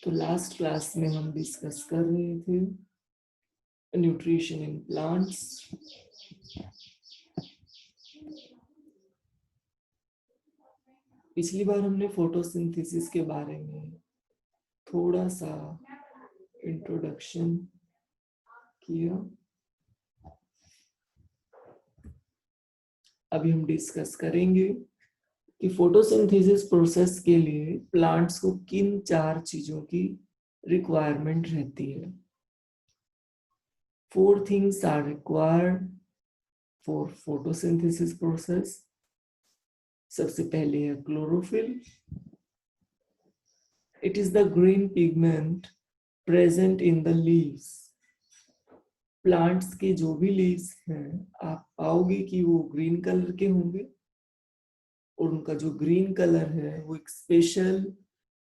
तो last class में हम डिस्कस कर रहे थे न्यूट्रिशन इन प्लांट्स। पिछली बार हमने फोटोसिंथेसिस के बारे में थोड़ा सा इंट्रोडक्शन किया। अभी हम डिस्कस करेंगे कि फोटोसिंथेसिस प्रोसेस के लिए प्लांट्स को किन 4 चीजों की रिक्वायरमेंट रहती है। 4 things are required for photosynthesis process। सबसे पहले है chlorophyll. It is the green pigment present in the leaves। Plants के जो भी लीव्स हैं आप पाओगे कि वो ग्रीन कलर के होंगे और उनका जो ग्रीन कलर है वो एक स्पेशल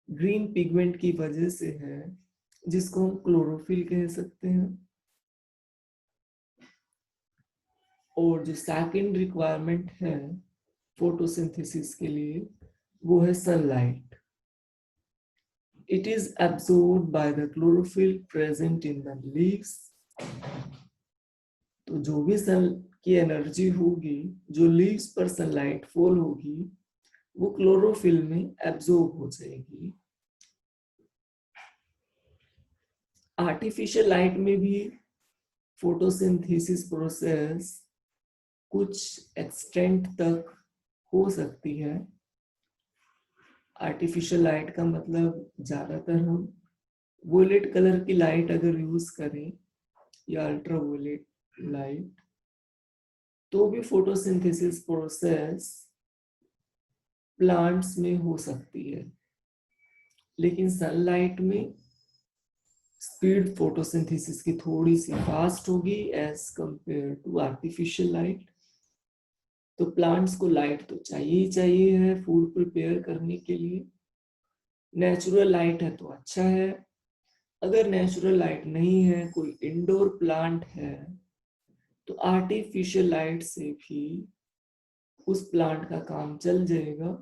ग्रीन पिगमेंट की वजह से है जिसको हम क्लोरोफिल कह सकते हैं। और जो सेकंड रिक्वायरमेंट है फोटोसिंथेसिस के लिए वो है sunlight. It is absorbed by the chlorophyll present in the leaves। तो जो भी सन की एनर्जी होगी, जो लीव्स पर सनलाइट फॉल होगी, वो क्लोरोफिल में एब्जॉर्ब हो जाएगी। आर्टिफिशियल लाइट में भी फोटोसिंथेसिस प्रोसेस कुछ एक्सटेंट तक हो सकती है। आर्टिफिशियल लाइट का मतलब ज्यादातर हम वोलेट कलर की लाइट अगर यूज करें या अल्ट्रा वोलेट लाइट तो भी फोटोसिंथेसिस प्रोसेस प्लांट्स में हो सकती है। लेकिन सनलाइट में स्पीड फोटोसिंथेसिस की थोड़ी सी फास्ट होगी as compare to artificial light. तो प्लांट्स को लाइट तो चाहिए ही चाहिए है फूड प्रिपेयर करने के लिए। नेचुरल लाइट है तो अच्छा है। अगर नेचुरल लाइट नहीं है, कोई इंडोर प्लांट है, तो आर्टिफिशियल लाइट से भी उस प्लांट का काम चल जाएगा।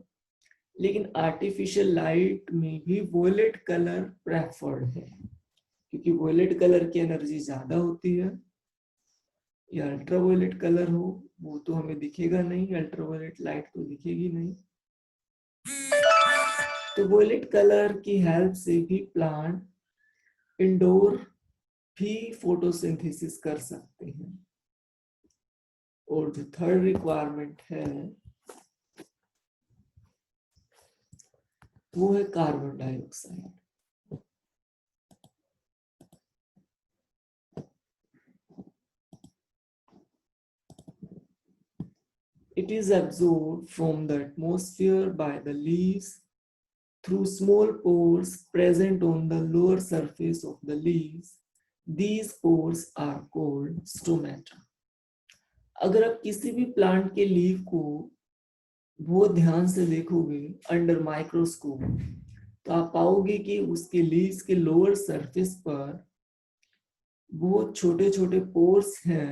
लेकिन आर्टिफिशियल लाइट में भी वोलेट कलर प्रेफर्ड है क्योंकि वोलेट कलर की एनर्जी ज्यादा होती है। या अल्ट्रावायलेट कलर हो वो तो हमें दिखेगा नहीं, अल्ट्रावायलेट लाइट तो दिखेगी नहीं। तो वोलेट कलर की हेल्प से भी प्लांट इंडोर भी फोटोसिंथेसिस कर सकते हैं। और जो थर्ड रिक्वायरमेंट है वो है carbon dioxide. It is absorbed from the atmosphere by the leaves through small pores present on the lower surface of the leaves. These pores are called stomata। अगर आप किसी भी प्लांट के लीव को बहुत ध्यान से देखोगे अंडर माइक्रोस्कोप तो आप पाओगे कि उसके लीव्स के लोअर सरफेस पर बहुत छोटे छोटे पोर्स हैं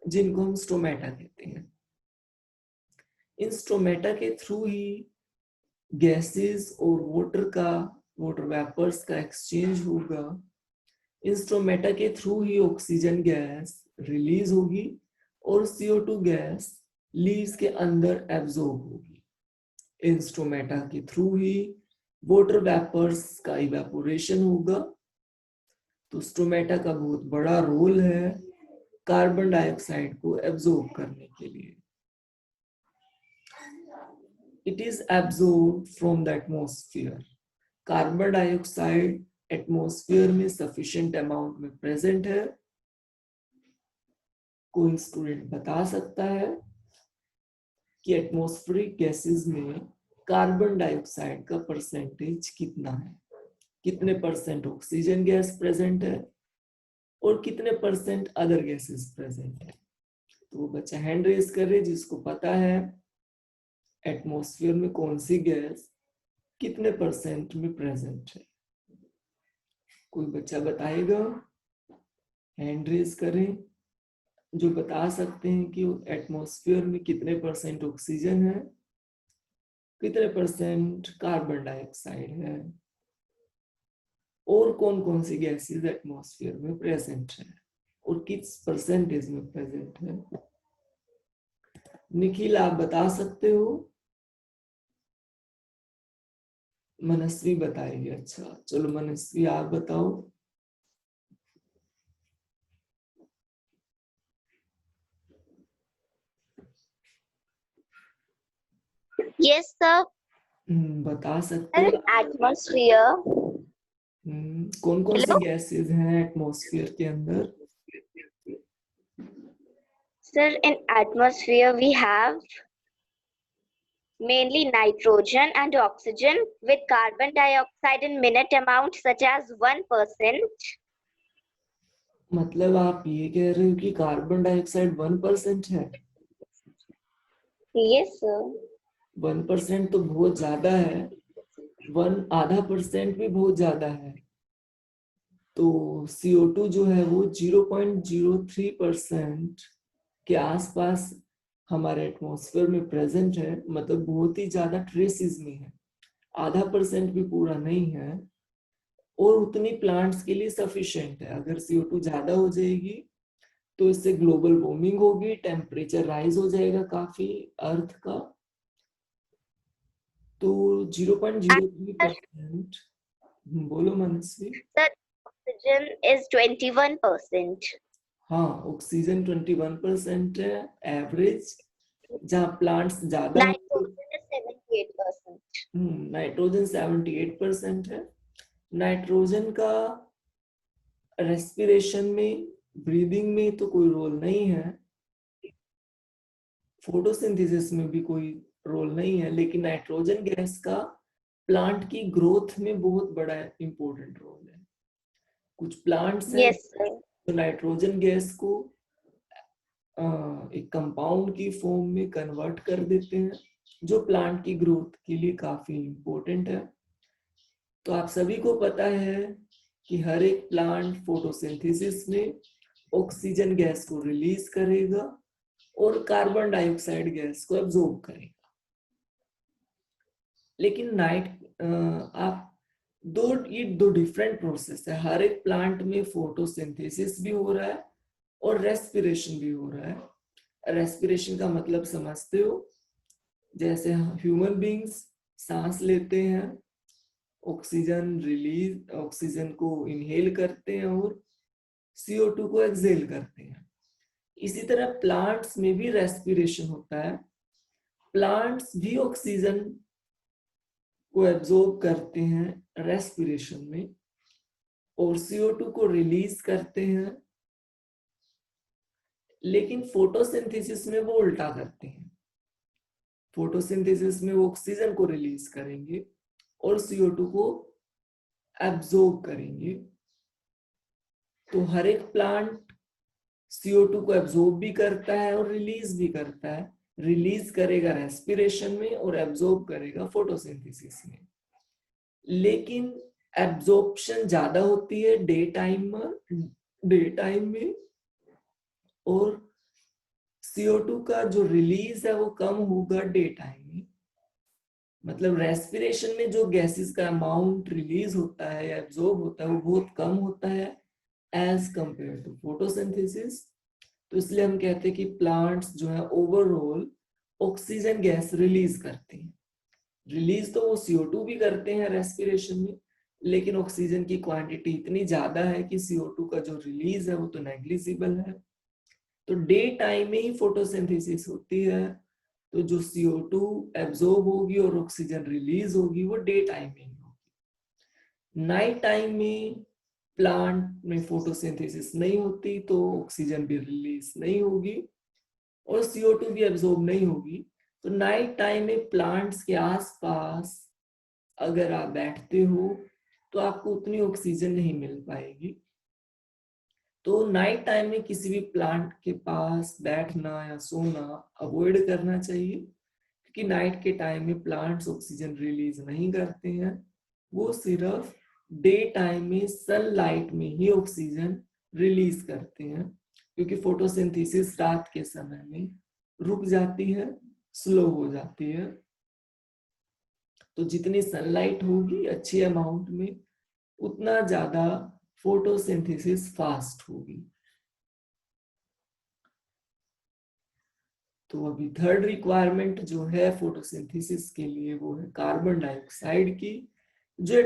जिनको हम स्टोमेटा कहते हैं। इन स्टोमेटा के थ्रू ही गैसेस और वाटर वेपर्स का एक्सचेंज होगा। इन स्टोमेटा के थ्रू ही ऑक्सीजन गैस रिलीज होगी और CO2 गैस लीव्स के अंदर एब्जॉर्ब होगी। इन स्टोमेटा के थ्रू ही वाटर वेपर्स का इवेपोरेशन होगा। तो स्टोमेटा का बहुत बड़ा रोल है कार्बन डाइऑक्साइड को एब्जॉर्ब करने के लिए। It is absorbed from the atmosphere। Carbon dioxide atmosphere में सफिशिएंट अमाउंट में प्रेजेंट है। कोई स्टूडेंट बता सकता है कि एटमॉस्फेरिक गैसेस में कार्बन डाइऑक्साइड का परसेंटेज कितना है, कितने परसेंट ऑक्सीजन गैस प्रेजेंट है और कितने परसेंट अदर गैसेस प्रेजेंट है। तो वो बच्चा हैंड रेज करे जिसको पता है एटमॉस्फेयर में कौन सी गैस कितने परसेंट में प्रेजेंट है। कोई बच्चा बताएगा, हैंड रेज करें जो बता सकते हैं कि एटमॉस्फेयर में कितने परसेंट ऑक्सीजन है, कितने परसेंट कार्बन डाइऑक्साइड है और कौन कौन सी गैसेस एटमॉस्फेयर में प्रेजेंट है और किस परसेंटेज में प्रेजेंट है। निखिल आप बता सकते हो? मनस्वी बताएगी। अच्छा चलो मनस्वी आप बताओ। Yes, sir. बता सकते हो? Atmosphere. कौन कौन सी Hello, गैसेस हैं एटमॉस्फेयर के अंदर? sir. In atmosphere, we have mainly nitrogen and oxygen with carbon dioxide in minute amount such as 1%. मतलब आप ये कह रहे हो कि कार्बन डाइऑक्साइड 1% है? Yes, sir. 1% तो बहुत ज्यादा है। 0.5% भी बहुत ज्यादा है। तो CO2 जो है वो 0.03% के आसपास हमारे एटमॉस्फेयर में प्रेजेंट है। मतलब बहुत ही ज्यादा ट्रेसिस में है। 0.5% भी पूरा नहीं है और उतनी प्लांट्स के लिए सफिशिएंट है। अगर CO2 ज्यादा हो जाएगी तो इससे ग्लोबल वार्मिंग होगी, टेम्परेचर राइज हो जाएगा काफी अर्थ का। तो 0.03%। बोलो मनस्वी। Sir, oxygen is 21%. हाँ ऑक्सीजन 21% है एवरेज, जहाँ प्लांट्स ज्यादा होंगे। Nitrogen is 78%. नाइट्रोजन 78% है। नाइट्रोजन का रेस्पिरेशन में, ब्रीदिंग में तो कोई रोल नहीं है, फोटोसिंथेसिस में भी कोई रोल नहीं है, लेकिन नाइट्रोजन गैस का प्लांट की ग्रोथ में बहुत बड़ा इंपॉर्टेंट रोल है। कुछ प्लांट्स हैं Yes, sir. तो नाइट्रोजन गैस को एक कंपाउंड की फॉर्म में कन्वर्ट कर देते हैं, जो प्लांट की ग्रोथ के लिए काफी इंपॉर्टेंट है। तो आप सभी को पता है कि हर एक प्लांट फोटोसिंथेसिस में ऑक्सीजन गैस को रिलीज करेगा और कार्बन डाइऑक्साइड गैस को एब्जॉर्ब करेगा। लेकिन आप ये दो डिफरेंट प्रोसेस है। हर एक प्लांट में फोटोसिंथेसिस भी हो रहा है और रेस्पिरेशन भी हो रहा है। रेस्पिरेशन का मतलब समझते हो? जैसे ह्यूमन बींग्स सांस लेते हैं, ऑक्सीजन को इनहेल करते हैं और CO2 को एक्सहेल करते हैं। इसी तरह प्लांट्स में भी रेस्पिरेशन होता है। प्लांट्स भी ऑक्सीजन को एब्जॉर्ब करते हैं रेस्पिरेशन में और CO2 को रिलीज करते हैं, लेकिन फोटोसिंथेसिस में वो उल्टा करते हैं। फोटोसिंथेसिस में वो ऑक्सीजन को रिलीज करेंगे और CO2 को एब्जॉर्ब करेंगे। तो हर एक प्लांट CO2 को एब्जॉर्ब भी करता है और रिलीज भी करता है। रिलीज करेगा रेस्पिरेशन में और एब्जॉर्ब करेगा फोटोसिंथेसिस में। लेकिन एब्जॉर्प्शन ज्यादा होती है डे टाइम में और CO2 का जो रिलीज है वो कम होगा डे टाइम में। मतलब रेस्पिरेशन में जो गैसेस का अमाउंट रिलीज होता है या एब्जॉर्ब होता है वो बहुत कम होता है एज कंपेयर टू फोटोसिंथेसिस। तो इसलिए हम कहते हैं कि प्लांट्स जो है ओवरऑल ऑक्सीजन गैस रिलीज करते हैं। रिलीज तो वो CO2 भी करते हैं रेस्पिरेशन में, लेकिन ऑक्सीजन की क्वांटिटी इतनी ज्यादा है कि CO2 का जो रिलीज है वो तो नेग्लिजिबल है। तो डे टाइम में ही फोटोसिंथेसिस होती है, तो जो CO2 एब्जॉर्ब होगी और ऑक्सीजन रिलीज होगी वो डे टाइम में ही होगी। नाइट टाइम में प्लांट में फोटोसिंथेसिस नहीं होती तो ऑक्सीजन भी रिलीज नहीं होगी और CO2 भी एब्जॉर्ब नहीं होगी। तो नाइट टाइम में प्लांट्स के आसपास अगर आप बैठते हो तो आपको उतनी ऑक्सीजन नहीं मिल पाएगी। तो नाइट टाइम में किसी भी प्लांट के पास बैठना या सोना अवॉइड करना चाहिए, क्योंकि नाइट के टाइम में प्लांट्स ऑक्सीजन रिलीज नहीं करते हैं। वो सिर्फ डे टाइम में सनलाइट में ही ऑक्सीजन रिलीज करते हैं, क्योंकि फोटोसिंथेसिस रात के समय में रुक जाती है, स्लो हो जाती है। तो जितनी सनलाइट होगी अच्छी अमाउंट में उतना ज्यादा फोटोसिंथेसिस फास्ट होगी। तो अभी थर्ड रिक्वायरमेंट जो है फोटोसिंथेसिस के लिए वो है कार्बन डाइऑक्साइड की, जो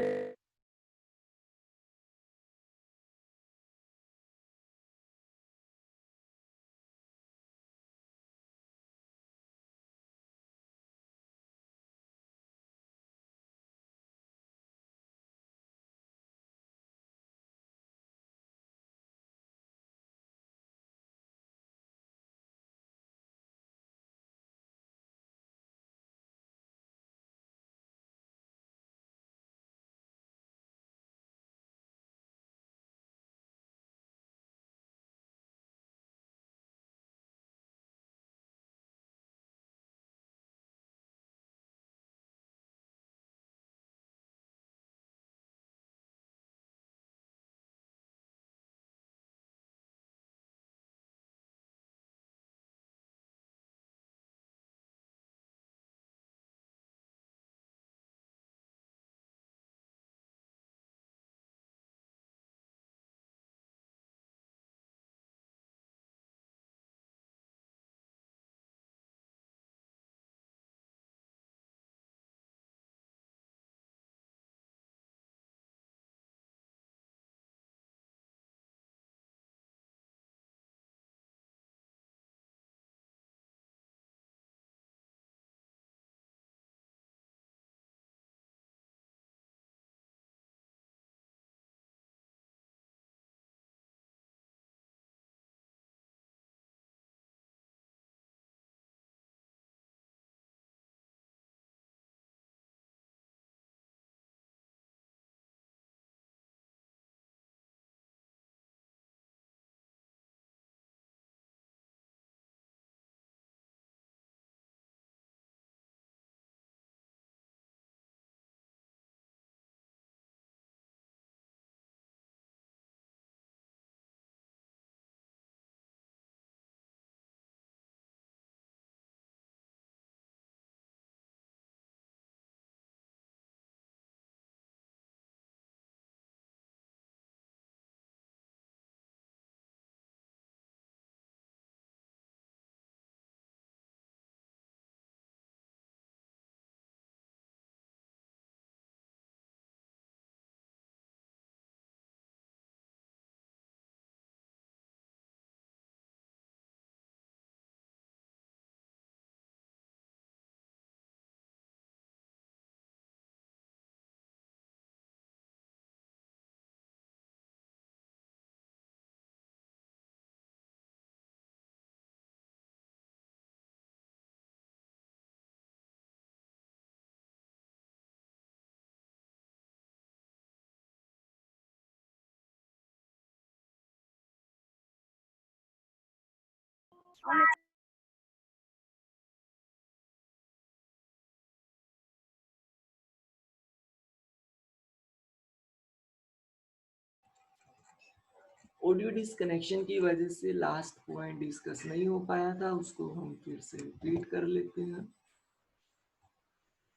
ऑडियो डिस्कनेक्शन की वजह से लास्ट पॉइंट डिस्कस नहीं हो पाया था, उसको हम फिर से रिपीट कर लेते हैं।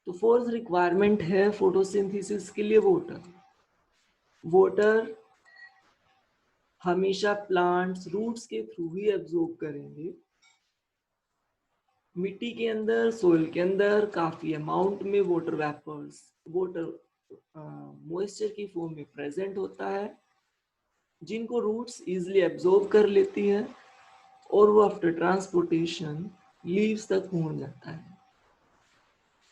तो फोर्थ रिक्वायरमेंट है फोटोसिंथेसिस के लिए वाटर। वाटर हमेशा प्लांट्स रूट्स के थ्रू ही एब्जॉर्ब करेंगे। मिट्टी के अंदर, सोइल के अंदर काफी अमाउंट में वाटर वेपर्स, वाटर मॉइस्चर की फॉर्म में प्रेजेंट होता है, जिनको रूट्स इजीली एब्जॉर्ब कर लेती हैं और वो आफ्टर ट्रांसपोर्टेशन लीव्स तक पहुंच जाता है।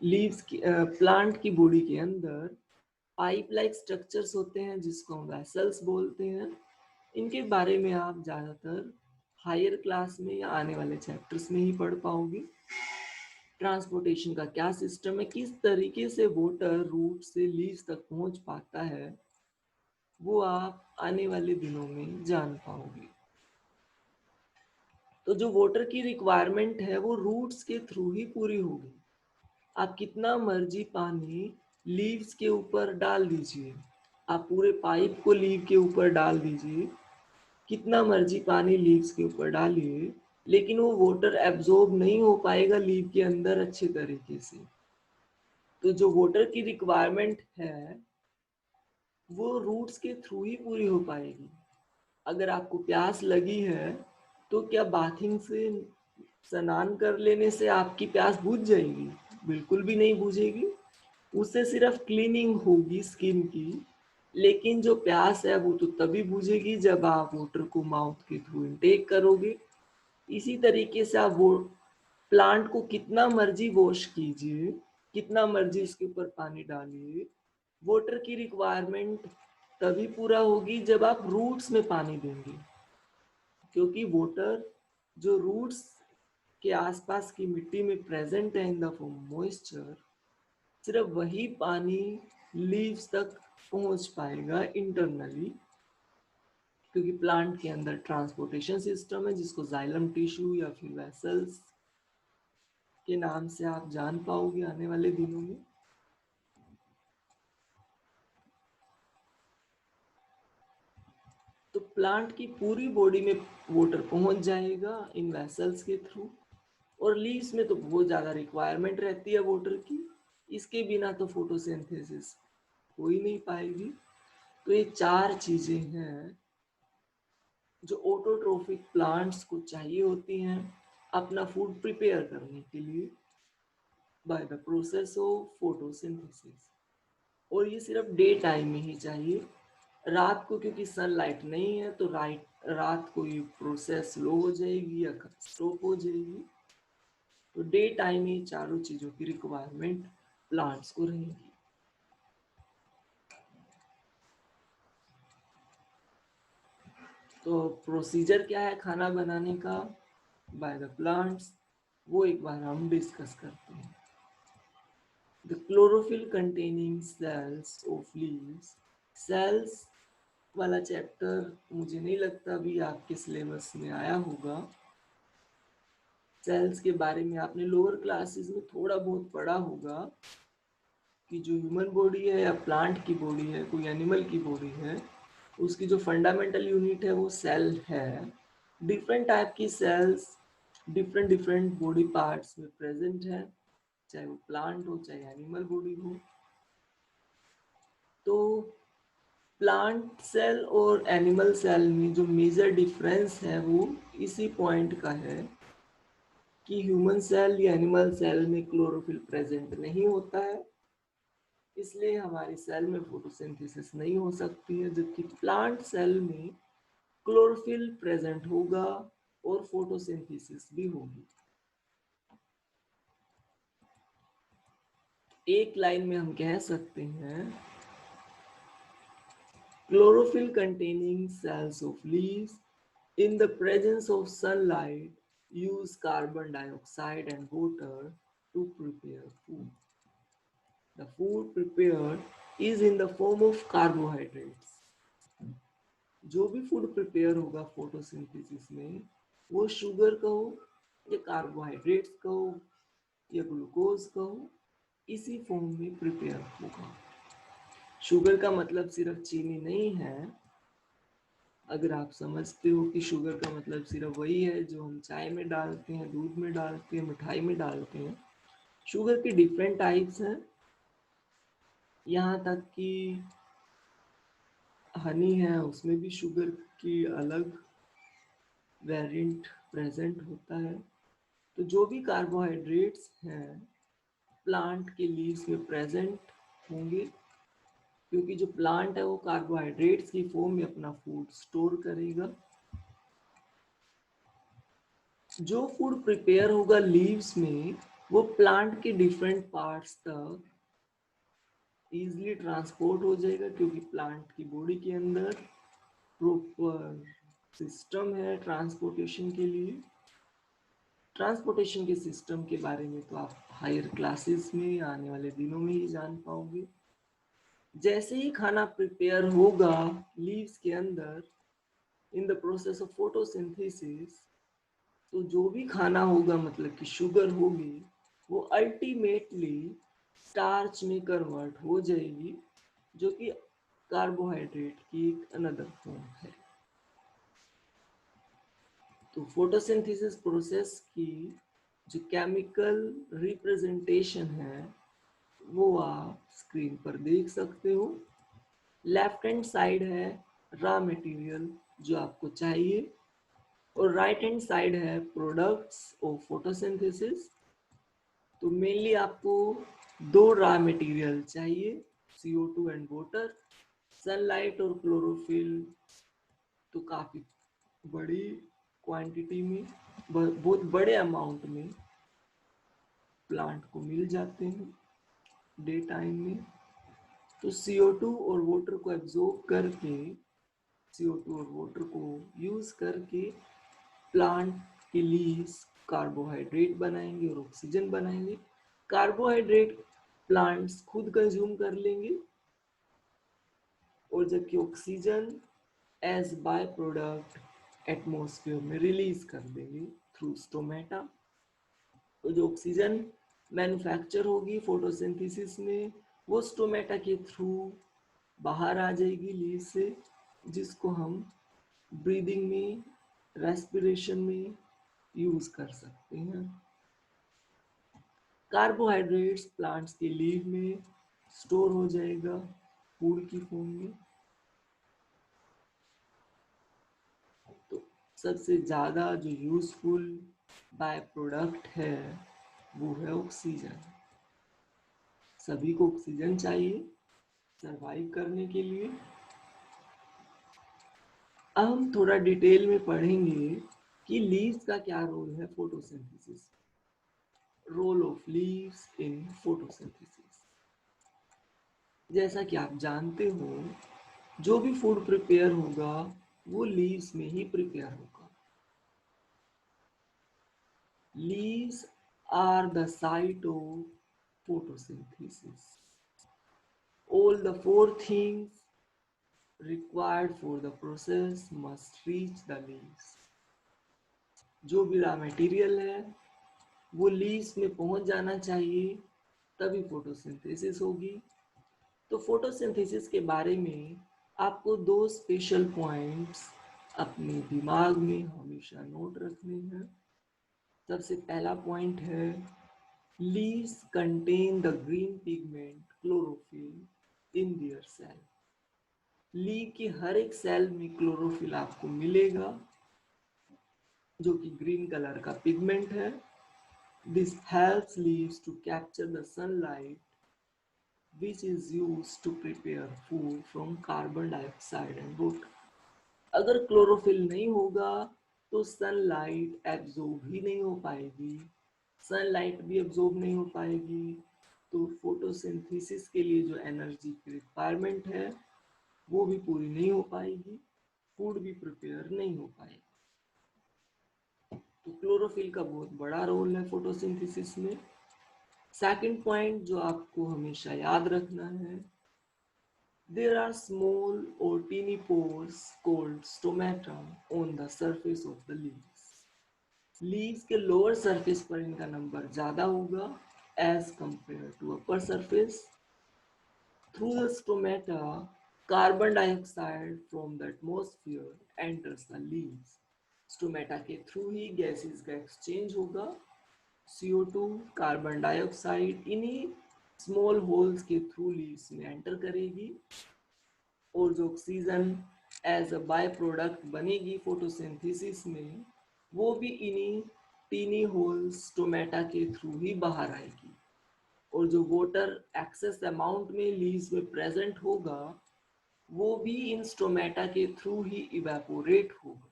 लीव्स की प्लांट की बॉडी के अंदर पाइप लाइक स्ट्रक्चर्स होते हैं जिसको हम वेसल्स बोलते हैं। इनके बारे में आप ज़्यादातर हायर क्लास में या आने वाले चैप्टर्स में ही पढ़ पाओगे। ट्रांसपोर्टेशन का क्या सिस्टम है, किस तरीके से वाटर रूट से लीव्स तक पहुंच पाता है, वो आप आने वाले दिनों में जान पाओगे। तो जो वाटर की रिक्वायरमेंट है वो रूट्स के थ्रू ही पूरी होगी। आप कितना मर्जी पानी लीव्स के ऊपर डाल दीजिए, आप पूरे पाइप को लीव के ऊपर डाल दीजिए, कितना मर्जी पानी लीव्स के ऊपर डालिए, लेकिन वो वाटर एब्जॉर्ब नहीं हो पाएगा लीव के अंदर अच्छे तरीके से। तो जो वाटर की रिक्वायरमेंट है वो रूट्स के थ्रू ही पूरी हो पाएगी। अगर आपको प्यास लगी है तो क्या बाथिंग से, स्नान कर लेने से आपकी प्यास बुझ जाएगी? बिल्कुल भी नहीं बुझेगी। उससे सिर्फ क्लीनिंग होगी स्किन की, लेकिन जो प्यास है वो तो तभी बुझेगी जब आप वाटर को माउथ के थ्रू इनटेक करोगे। इसी तरीके से आप वो प्लांट को कितना मर्जी वॉश कीजिए, कितना मर्जी उसके ऊपर पानी डालिए, वाटर की रिक्वायरमेंट तभी पूरा होगी जब आप रूट्स में पानी देंगे। क्योंकि वाटर जो रूट्स के आसपास की मिट्टी में प्रेजेंट है इन द फॉर्म मॉइस्चर, सिर्फ वही पानी लीव्स तक पहुंच पाएगा इंटरनली, क्योंकि प्लांट के अंदर ट्रांसपोर्टेशन सिस्टम है जिसको जाइलम टिश्यू या फिर वेसल्स के नाम से आप जान पाओगे आने वाले दिनों में। तो प्लांट की पूरी बॉडी में वाटर पहुंच जाएगा इन वेसल्स के थ्रू, और लीव्स में तो बहुत ज़्यादा रिक्वायरमेंट रहती है वाटर की, इसके बिना तो फोटोसिंथेसिस हो ही नहीं पाएगी। तो ये चार चीज़ें हैं जो ऑटोट्रोफिक प्लांट्स को चाहिए होती हैं अपना फूड प्रिपेयर करने के लिए by the process of photosynthesis. और ये सिर्फ डे टाइम में ही चाहिए। रात को क्योंकि सनलाइट नहीं है तो रात को ये प्रोसेस स्लो हो जाएगी या स्टॉप हो जाएगी। तो डे टाइम ही चारों चीज़ों की रिक्वायरमेंट प्लांट्स को रहेगी। तो प्रोसीजर क्या है खाना बनाने का बाय द प्लांट्स, वो एक बार हम डिस्कस करते हैं। The chlorophyll containing cells of leaves. Cells वाला चैप्टर मुझे नहीं लगता अभी आपके सिलेबस में आया होगा। सेल्स के बारे में आपने लोअर क्लासेस में थोड़ा बहुत पढ़ा होगा कि जो ह्यूमन बॉडी है या प्लांट की बॉडी है, कोई एनिमल की बॉडी है, उसकी जो फंडामेंटल यूनिट है वो सेल है। डिफरेंट टाइप की sales different different body parts में प्रेजेंट है, चाहे वो प्लांट हो चाहे एनिमल बॉडी हो। तो प्लांट सेल और एनिमल सेल में जो मेजर डिफरेंस है वो इसी पॉइंट का है कि ह्यूमन सेल या एनिमल सेल में क्लोरोफिल प्रेजेंट नहीं होता है, इसलिए हमारी सेल में फोटोसिंथेसिस नहीं हो सकती है, जबकि प्लांट सेल में क्लोरोफिल प्रेजेंट होगा और फोटोसिंथेसिस भी होगी। एक लाइन में हम कह सकते हैं chlorophyll containing cells of leaves in the presence of sunlight use carbon dioxide and water to prepare food. The food prepared is in the form of carbohydrates. जो भी फूड प्रिपेयर होगा फोटोसिंथेसिस में, वो शुगर का हो या carbohydrates का हो या ग्लूकोज का हो, इसी फॉर्म में प्रिपेयर होगा। शुगर का मतलब सिर्फ चीनी नहीं है। अगर आप समझते हो कि शुगर का मतलब सिर्फ वही है जो हम चाय में डालते हैं, दूध में डालते हैं, मिठाई में डालते हैं, शुगर के डिफरेंट टाइप्स हैं। यहाँ तक कि हनी है उसमें भी शुगर की अलग वेरिएंट प्रेजेंट होता है। तो जो भी कार्बोहाइड्रेट्स हैं प्लांट के लीव्स में प्रेजेंट होंगे, क्योंकि जो प्लांट है वो कार्बोहाइड्रेट्स की फॉर्म में अपना फूड स्टोर करेगा। जो फूड प्रिपेयर होगा लीव्स में वो प्लांट के डिफरेंट पार्ट्स तक इजीली ट्रांसपोर्ट हो जाएगा, क्योंकि प्लांट की बॉडी के अंदर प्रॉपर सिस्टम है ट्रांसपोर्टेशन के लिए। ट्रांसपोर्टेशन के सिस्टम के बारे में तो आप हायर क्लासेस में आने वाले दिनों में ही जान पाओगे। जैसे ही खाना प्रिपेयर होगा लीव्स के अंदर in the process of photosynthesis, तो जो भी खाना होगा मतलब कि शुगर होगी वो अल्टीमेटली स्टार्च में कन्वर्ट हो जाएगी, जो कि कार्बोहाइड्रेट की एक अनदर फॉर्म है। तो फोटोसिंथेसिस प्रोसेस की जो केमिकल रिप्रेजेंटेशन है वो आप स्क्रीन पर देख सकते हो। लेफ्ट हैंड साइड है रॉ मटेरियल जो आपको चाहिए, और राइट हैंड साइड है प्रोडक्ट्स ऑफ फोटोसिंथेसिस। तो मेनली आपको दो रॉ मटेरियल चाहिए, CO2 एंड वाटर। सनलाइट और क्लोरोफिल तो काफ़ी बड़ी क्वांटिटी में, बहुत बड़े अमाउंट में प्लांट को मिल जाते हैं डे टाइम में। तो CO2 और वाटर को एब्जॉर्ब करके, CO2 और वाटर को यूज़ करके प्लांट के लिए कार्बोहाइड्रेट बनाएंगे और ऑक्सीजन बनाएंगे। कार्बोहाइड्रेट प्लांट्स खुद कंज्यूम कर लेंगे, और जबकि oxygen as by product atmosphere में रिलीज कर देंगे थ्रू स्टोमेटा। तो जो ऑक्सीजन मैन्युफैक्चर होगी फोटोसिंथेसिस में, वो स्टोमेटा के थ्रू बाहर आ जाएगी लीव से, जिसको हम ब्रीदिंग में, रेस्पिरेशन में यूज कर सकते हैं। कार्बोहाइड्रेट्स प्लांट्स के लीव में स्टोर हो जाएगा फूड की फॉर्म में। तो सबसे ज़्यादा जो यूजफुल बाय प्रोडक्ट है वो है ऑक्सीजन। सभी को ऑक्सीजन चाहिए सरवाइव करने के लिए। अब हम थोड़ा डिटेल में पढ़ेंगे कि लीव्स का क्या रोल है photosynthesis. Role of leaves in photosynthesis. जैसा कि आप जानते हो, जो भी फूड प्रिपेयर होगा वो लीव्स में ही प्रिपेयर होगा। Leaves are the site of photosynthesis. All the four things required for the process must reach the leaves. जो भी रॉ मटेरियल है वो लीव्स में पहुंच जाना चाहिए, तभी फोटोसिंथेसिस होगी। तो फोटोसिंथेसिस के बारे में आपको दो स्पेशल पॉइंट्स अपने दिमाग में हमेशा नोट रखने हैं। सबसे पहला पॉइंट है, leaves contain the green pigment chlorophyll in their cell. Leave की हर एक सेल में क्लोरोफिल आपको मिलेगा, जो कि ग्रीन कलर का पिगमेंट है। This helps leaves to capture the sunlight which is used to prepare food from carbon dioxide and water. अगर क्लोरोफिल नहीं होगा तो सनलाइट एब्जॉर्ब ही नहीं हो पाएगी, सनलाइट भी एब्जॉर्ब नहीं हो पाएगी, तो फोटोसिंथेसिस के लिए जो एनर्जी की रिक्वायरमेंट है वो भी पूरी नहीं हो पाएगी, फूड भी प्रिपेयर नहीं हो पाएगा। तो क्लोरोफिल का बहुत बड़ा रोल है फोटोसिंथेसिस में। सेकंड पॉइंट जो आपको हमेशा याद रखना है, there are small or teeny pores called stomata on the surface of the leaves. Leaves के लोअर सरफेस पर इनका नंबर ज्यादा होगा as compare to upper surface. Through the stomata carbon dioxide from the atmosphere enters the leaves. Stomata के through ही gases का exchange होगा। CO2 carbon dioxide इन्हीं स्मॉल होल्स के थ्रू लीव्स में एंटर करेगी, और जो oxygen as a by product बनेगी फोटोसिंथेसिस में, वो भी इन्हीं टीनी होल्स स्टोमेटा के थ्रू ही बाहर आएगी। और जो वाटर एक्सेस अमाउंट में लीव्स में प्रेजेंट होगा वो भी इन स्टोमेटा के थ्रू ही इवेपोरेट होगा,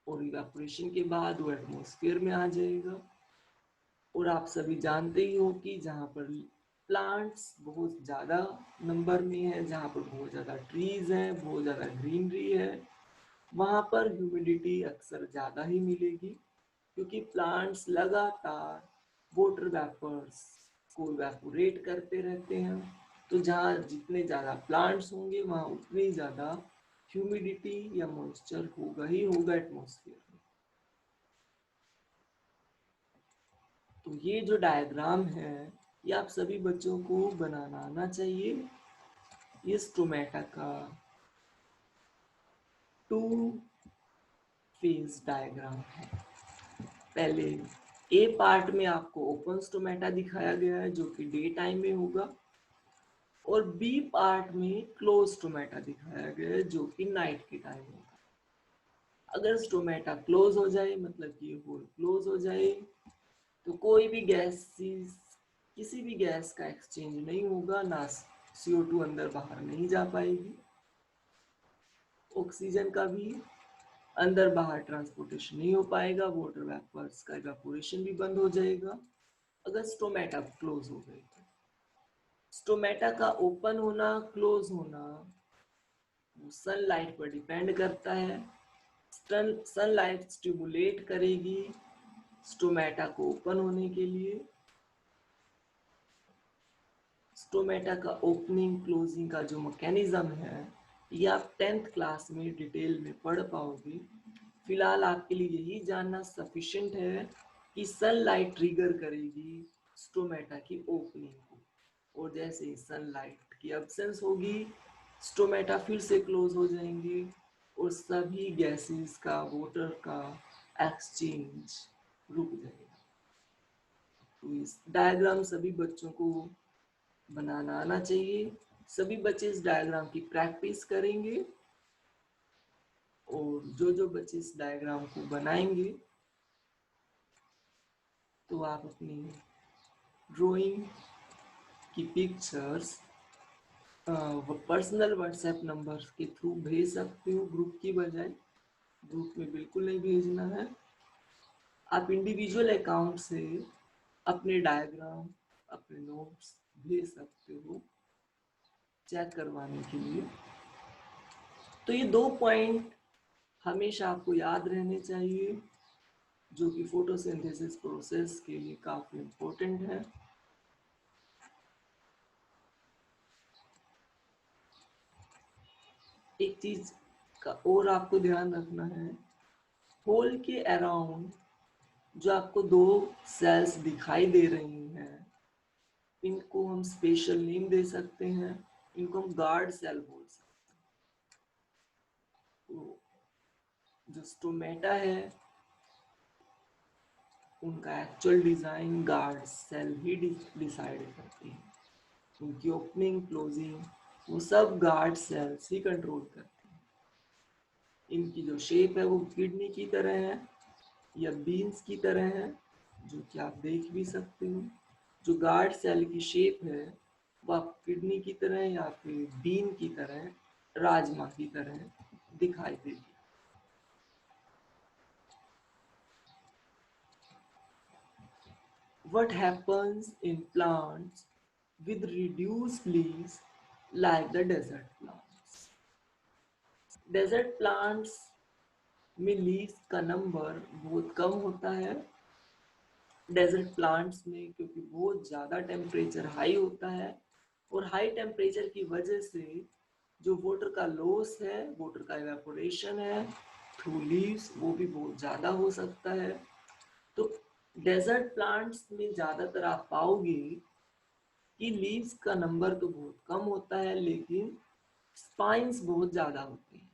और इवेपोरेशन के बाद वो एटमॉस्फेयर में आ जाएगा। और आप सभी जानते ही हो कि जहाँ पर प्लांट्स बहुत ज़्यादा नंबर में है, जहाँ पर बहुत ज़्यादा ट्रीज हैं, बहुत ज़्यादा ग्रीनरी है, वहाँ पर ह्यूमिडिटी अक्सर ज़्यादा ही मिलेगी, क्योंकि प्लांट्स लगातार वाटर वेपर्स को इवेपोरेट करते रहते हैं। तो जहाँ जितने ज़्यादा प्लांट्स होंगे वहाँ उतनी ज़्यादा ह्यूमिडिटी या मॉइस्चर होगा ही होगा एटमॉस्फेयर में। तो ये जो डायग्राम है ये आप सभी बच्चों को बनाना आना चाहिए। ये स्टोमेटा का 2 फेज डायग्राम है। पहले ए पार्ट में आपको ओपन स्टोमेटा दिखाया गया है जो कि डे टाइम में होगा, और बी पार्ट में क्लोज स्टोमेटा दिखाया गया है जो कि नाइट के टाइम होता है। अगर स्टोमेटा क्लोज हो जाए मतलब कि ये होल क्लोज हो जाए तो कोई भी गैस किसी भी गैस का एक्सचेंज नहीं होगा, ना CO2 अंदर बाहर नहीं जा पाएगी, ऑक्सीजन का भी अंदर बाहर ट्रांसपोर्टेशन नहीं हो पाएगा, वाटर वेपर्स का इवेपोरेशन भी बंद हो जाएगा अगर स्टोमेटा क्लोज हो गई तो। स्टोमेटा का ओपन होना क्लोज होना वो सनलाइट पर डिपेंड करता है। सनलाइट स्टिमुलेट करेगी स्टोमेटा को ओपन होने के लिए। स्टोमेटा का ओपनिंग क्लोजिंग का जो मैकेनिज्म है ये आप 10th क्लास में डिटेल में पढ़ पाओगे। फिलहाल आपके लिए यही जानना सफिशिएंट है कि सनलाइट ट्रिगर करेगी स्टोमेटा की ओपनिंग को, और जैसे ही सनलाइट की एब्सेंस होगी स्टोमेटा फिर से क्लोज हो जाएंगे और सभी गैसेस का वाटर का एक्सचेंज रुक जाएगा। तो इस डायग्राम सभी बच्चों को बनाना आना चाहिए। सभी बच्चे इस डायग्राम की प्रैक्टिस करेंगे और जो बच्चे इस डायग्राम को बनाएंगे तो आप अपनी ड्राइंग की पिक्चर्स पर्सनल व्हाट्सएप नंबर के थ्रू भेज सकते हो, ग्रुप की बजाय। ग्रुप में बिल्कुल नहीं भेजना है। आप इंडिविजुअल अकाउंट से अपने डायग्राम अपने नोट्स भेज सकते हो चेक करवाने के लिए। तो ये 2 पॉइंट हमेशा आपको याद रहने चाहिए जो कि फोटोसिंथेसिस प्रोसेस के लिए काफी इम्पोर्टेंट है। एक चीज का और आपको ध्यान रखना है, होल के अराउंड जो आपको 2 सेल्स दिखाई दे रही हैं इनको हम स्पेशल नेम दे सकते हैं, इनको हम गार्ड सेल बोल सकते हैं। तो जो स्टोमेटा है उनका एक्चुअल डिजाइन गार्ड सेल ही डिसाइड करती है। उनकी ओपनिंग क्लोजिंग वो सब गार्ड सेल्स ही कंट्रोल करती हैं। इनकी जो शेप है वो किडनी की तरह है या बीन्स की तरह है, जो कि आप देख भी सकते हो। जो गार्ड सेल की शेप है वो आप किडनी की तरह या फिर बीन की तरह, राजमा की तरह दिखाई देगी। What happens in plants with reduced leaves like the desert plants? Desert plants में लीव्स का नंबर बहुत कम होता है। डेजर्ट प्लांट्स में क्योंकि बहुत ज़्यादा टेम्परेचर हाई होता है और हाई टेम्परेचर की वजह से जो वाटर का लॉस है, वाटर का इवेपोरेशन है थ्रू लीव्स वो भी बहुत ज़्यादा हो सकता है। तो डेजर्ट प्लांट्स में ज़्यादातर आप पाओगे कि लीव्स का नंबर तो बहुत कम होता है लेकिन स्पाइंस बहुत ज़्यादा होती हैं।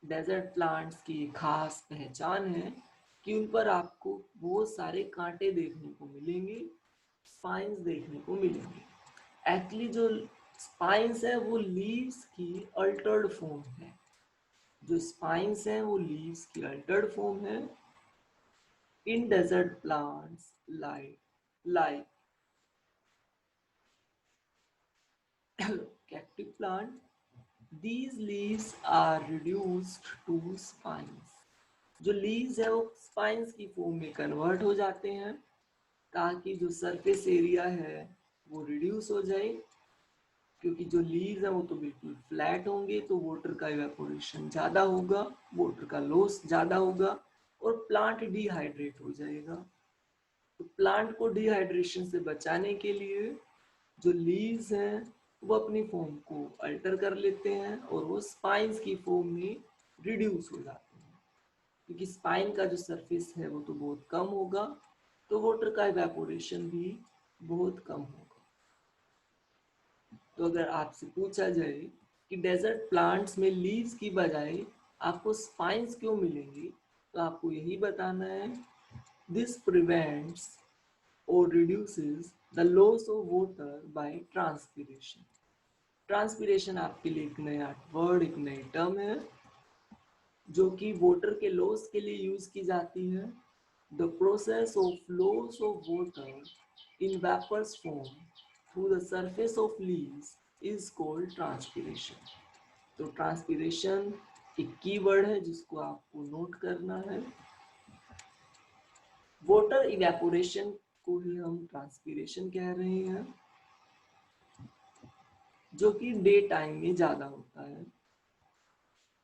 डेजर्ट प्लांट्स की खास पहचान है कि उन पर आपको बहुत सारे कांटे देखने को मिलेंगे, स्पाइंस देखने को मिलेंगे। एक्चुअली जो स्पाइंस है वो लीव्स की अल्टर्ड फॉर्म है। जो स्पाइंस है वो लीव्स की अल्टर्ड फॉर्म है। In desert plants like cactus plant, these leaves are reduced to spines. जो लीव्स है वो स्पाइंस की फॉर्म में कन्वर्ट हो जाते हैं ताकि जो सरफेस एरिया है वो रिड्यूस हो जाए, क्योंकि जो लीव्स है वो तो बिल्कुल फ्लैट होंगे तो वाटर का इवेपोरेशन ज़्यादा होगा, वाटर का लॉस ज़्यादा होगा और प्लांट डिहाइड्रेट हो जाएगा। तो प्लांट को डिहाइड्रेशन से बचाने के लिए जो लीव्स हैं वो अपनी फॉर्म को अल्टर कर लेते हैं और वो स्पाइंस की फॉर्म में रिड्यूस हो जाते हैं, क्योंकि स्पाइन का जो सरफेस है वो तो बहुत कम होगा तो वाटर का इवेपोरेशन भी बहुत कम होगा। तो अगर आपसे पूछा जाए कि डेजर्ट प्लांट्स में लीव्स की बजाय आपको स्पाइंस क्यों मिलेंगी, तो आपको यही बताना है, this prevents or reduces the loss of water bye transpiration. Transpiration आपके लिए एक नया वर्ड, एक नई टर्म है जो कि वाटर के लॉस के लिए यूज की जाती है। The process of loss of water in vapours form through the surface of leaves is called transpiration. तो ट्रांसपिरेशन एक कीवर्ड है जिसको आपको नोट करना है। वाटर इवेपोरेशन को ही हम ट्रांसपिरेशन कह रहे हैं, जो कि डे टाइम में ज्यादा होता है।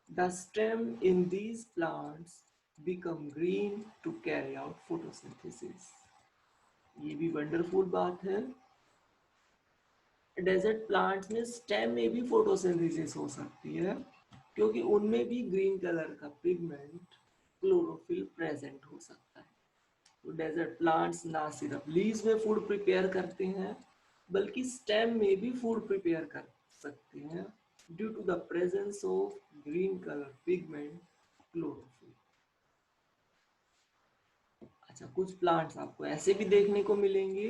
The stem in these plants become green to carry out photosynthesis. ये भी वंडरफुल बात है। डेजर्ट प्लांट्स में स्टेम में भी फोटोसिंथेसिस हो सकती है, क्योंकि उनमें भी ग्रीन कलर का पिगमेंट क्लोरोफिल प्रेजेंट हो सकता है। तो डेजर्ट प्लांट्स ना सिर्फ लीव्स में फूड प्रिपेयर करते हैं, बल्कि स्टेम में भी फूड प्रिपेयर कर सकते हैं due to the presence of green colour pigment chlorophyll. अच्छा, कुछ प्लांट्स आपको ऐसे भी देखने को मिलेंगे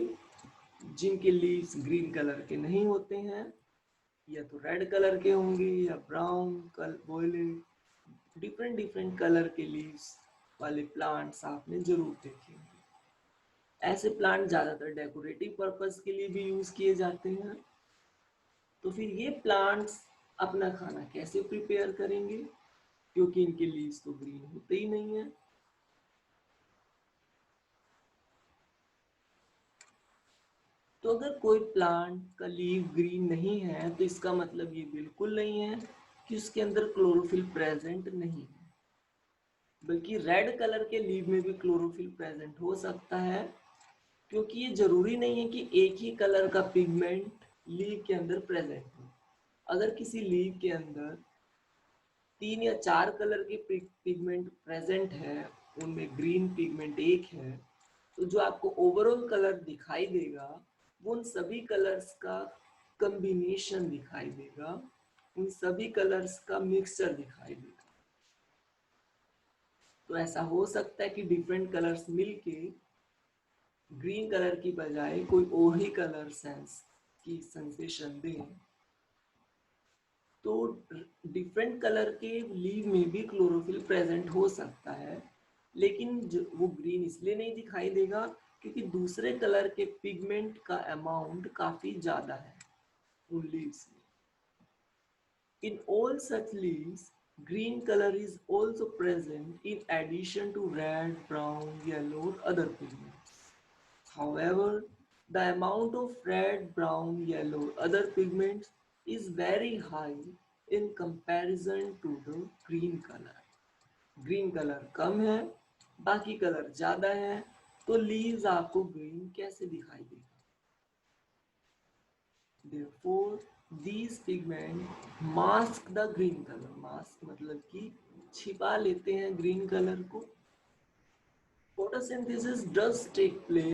जिनके लीव्स ग्रीन कलर के नहीं होते हैं, या तो रेड कलर के होंगे या brown violet, different different colour के लीव्स वाले प्लांट्स आपने जरूर देखे होंगे। ऐसे प्लांट ज्यादातर डेकोरेटिव पर्पस के लिए भी यूज किए जाते हैं। तो फिर ये प्लांट्स अपना खाना कैसे प्रिपेयर करेंगे, क्योंकि इनके लीव्स तो ग्रीन होते ही नहीं है। तो अगर कोई प्लांट का लीव ग्रीन नहीं है, तो इसका मतलब ये बिल्कुल नहीं है कि उसके अंदर क्लोरोफिल प्रेजेंट नहीं है, बल्कि रेड कलर के लीव में भी क्लोरोफिल प्रेजेंट हो सकता है, क्योंकि ये जरूरी नहीं है कि एक ही कलर का पिगमेंट लीव के अंदर प्रेजेंट हो। अगर किसी लीव के अंदर 3 या 4 कलर के पिगमेंट प्रेजेंट है, उनमें ग्रीन पिगमेंट एक है, तो जो आपको ओवरऑल कलर दिखाई देगा वो उन सभी कलर्स का कॉम्बिनेशन दिखाई देगा, उन सभी कलर्स का मिक्सचर दिखाई देगा। तो ऐसा हो सकता है कि डिफरेंट कलर्स मिलके ग्रीन कलर की बजाय कोई और ही कलर सेंस की सेंसेशन दें। तो डिफरेंट कलर के लीव में भी क्लोरोफिल प्रेजेंट हो सकता है, लेकिन वो ग्रीन इसलिए नहीं दिखाई देगा क्योंकि दूसरे कलर के पिगमेंट का अमाउंट काफी ज्यादा है उन लीव्स में। In all such leaves, green color is also present in addition to red, brown, yellow, or other pigments. However, the amount of red, brown, yellow, other pigments is very high in comparison to the green color. Green color कम है, बाकी colour ज्यादा है, तो leaves आपको green कैसे दिखाई देगा? Therefore, these pigments mask the green color. Mask मतलब कि छिपा लेते हैं green color को। Photosynthesis does take place